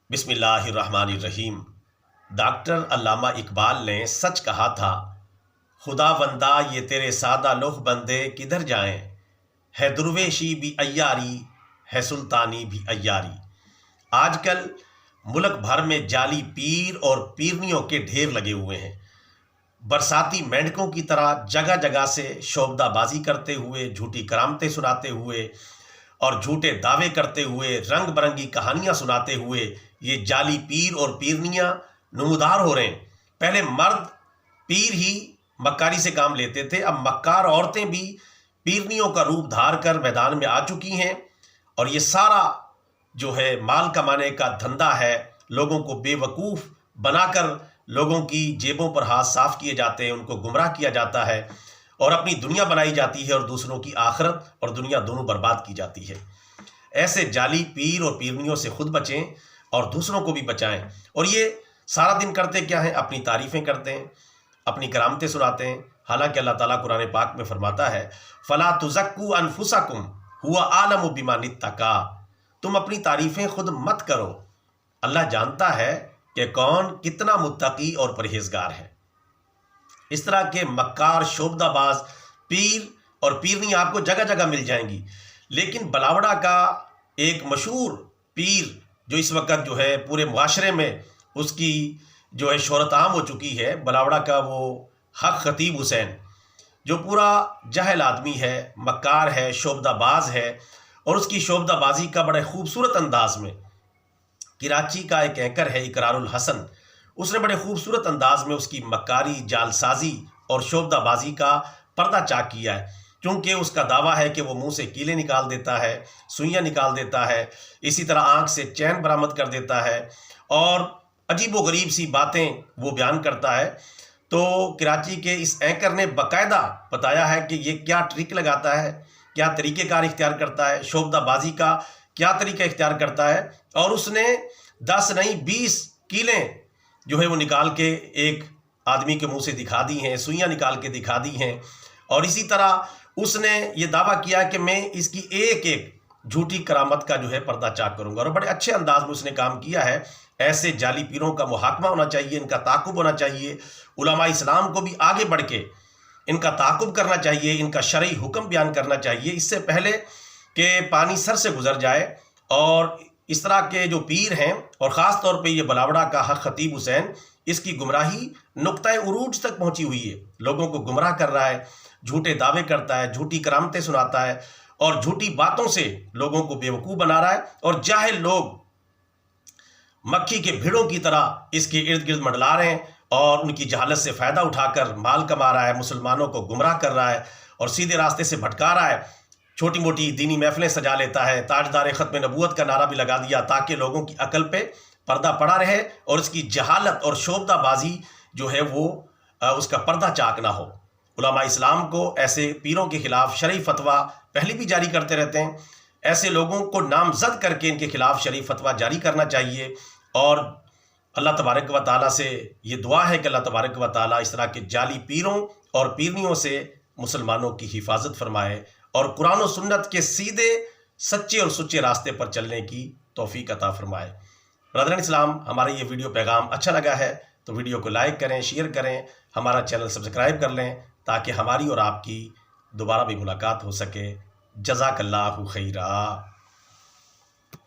बिस्मिल्लाहिर्रहमानिर्रहीम। डॉक्टर अल्लामा इकबाल ने सच कहा था, खुदा बंदा ये तेरे सादा लौह बंदे किधर जाएं, है दुर्वेशी भी अय्यारी, है सुल्तानी भी अय्यारी। आजकल मुल्क भर में जाली पीर और पीरनियों के ढेर लगे हुए हैं। बरसाती मेंढकों की तरह जगह जगह से शोबदाबाजी करते हुए, झूठी करामतें सुनाते हुए और झूठे दावे करते हुए, रंग बरंगी कहानियां सुनाते हुए ये जाली पीर और पीरनियां नमूदार हो रहे हैं। पहले मर्द पीर ही मक्कारी से काम लेते थे, अब मक्कार औरतें भी पीरनियों का रूप धार कर मैदान में आ चुकी हैं और ये सारा जो है माल कमाने का धंधा है। लोगों को बेवकूफ़ बनाकर लोगों की जेबों पर हाथ साफ किए जाते हैं, उनको गुमराह किया जाता है और अपनी दुनिया बनाई जाती है और दूसरों की आखिरत और दुनिया दोनों बर्बाद की जाती है। ऐसे जाली पीर और पीरनियों से खुद बचें और दूसरों को भी बचाएं। और ये सारा दिन करते क्या हैं? अपनी तारीफ़ें करते हैं, अपनी करामतें सुनाते हैं। हालांकि अल्लाह ताला कुरान पाक में फरमाता है, फ़ला तुज़क्कू अनफुसकुम हुवा आलमु बिमा नित्तका। तुम अपनी तारीफ़ें खुद मत करो, अल्लाह जानता है कि कौन कितना मुत्तकी और परहेजगार है। इस तरह के मक्कार, शोबदाबाज पीर और पीरनी आपको जगह जगह मिल जाएंगी। लेकिन बलावड़ा का एक मशहूर पीर जो इस वक्त जो है पूरे मुआशरे में उसकी जो है शोहरत आम हो चुकी है, बलावड़ा का वो हक खतीब हुसैन, जो पूरा जाहिल आदमी है, मक्कार है, शोबदाबाज है और उसकी शोबदाबाजी का बड़े खूबसूरत अंदाज में कराची का एक एंकर है इकरारुल हसन, उसने बड़े खूबसूरत अंदाज में उसकी मक्कारी, जालसाजी और शोबदाबाजी का पर्दा चाक किया है। क्योंकि उसका दावा है कि वो मुंह से कीले निकाल देता है, सुइयाँ निकाल देता है, इसी तरह आँख से चैन बरामद कर देता है और अजीबो गरीब सी बातें वो बयान करता है। तो कराची के इस एंकर ने बाकायदा बताया है कि ये क्या ट्रिक लगाता है, क्या तरीक़ेकार इख्तियार करता है, शोबदाबाजी का क्या तरीका इख्तियार करता है। और उसने 10 नहीं 20 कीलें जो है वो निकाल के एक आदमी के मुंह से दिखा दी हैं, सुइयाँ निकाल के दिखा दी हैं। और इसी तरह उसने ये दावा किया कि मैं इसकी एक एक झूठी करामत का जो है पर्दा चाक करूंगा। और बड़े अच्छे अंदाज में उसने काम किया है। ऐसे जाली पीरों का मुहाकमा होना चाहिए, इनका ताक़ुब होना चाहिए। उलमा इस्लाम को भी आगे बढ़ के इनका ताक़ुब करना चाहिए, इनका शरई हुक्म बयान करना चाहिए, इससे पहले कि पानी सर से गुजर जाए। और इस तरह के जो पीर हैं और ख़ास तौर पे ये बलावड़ा का हक खतीब हुसैन, इसकी गुमराही नुक्ता उरूज तक पहुंची हुई है। लोगों को गुमराह कर रहा है, झूठे दावे करता है, झूठी करामतें सुनाता है और झूठी बातों से लोगों को बेवकूफ़ बना रहा है। और जाहिल लोग मक्खी के भिड़ों की तरह इसके इर्द गिर्द मंडला रहे हैं और उनकी जहालत से फ़ायदा उठाकर माल कमा रहा है, मुसलमानों को गुमराह कर रहा है और सीधे रास्ते से भटका रहा है। छोटी मोटी दीनी महफिलें सजा लेता है, ताजदार ख़त्म नबूवत का नारा भी लगा दिया ताकि लोगों की अकल पे पर्दा पड़ा रहे और इसकी जहालत और शोबदाबाजी जो है वो उसका पर्दा चाक ना हो। उलमा इस्लाम को ऐसे पीरों के ख़िलाफ़ शरई फतवा पहले भी जारी करते रहते हैं। ऐसे लोगों को नामजद करके इनके ख़िलाफ़ शरई फतवा जारी करना चाहिए। और अल्लाह तबारक व तआला से ये दुआ है कि अल्लाह तबारक व तआला इस तरह के जाली पीरों और पीरनियों से मुसलमानों की हिफाजत फरमाए और कुरान और सुन्नत के सीधे सच्चे और सुच्चे रास्ते पर चलने की तौफीक अता फरमाए। ब्रदरन इस्लाम, हमारा ये वीडियो पैगाम अच्छा लगा है तो वीडियो को लाइक करें, शेयर करें, हमारा चैनल सब्सक्राइब कर लें ताकि हमारी और आपकी दोबारा भी मुलाकात हो सके। जज़ाकल्लाहु खैरा।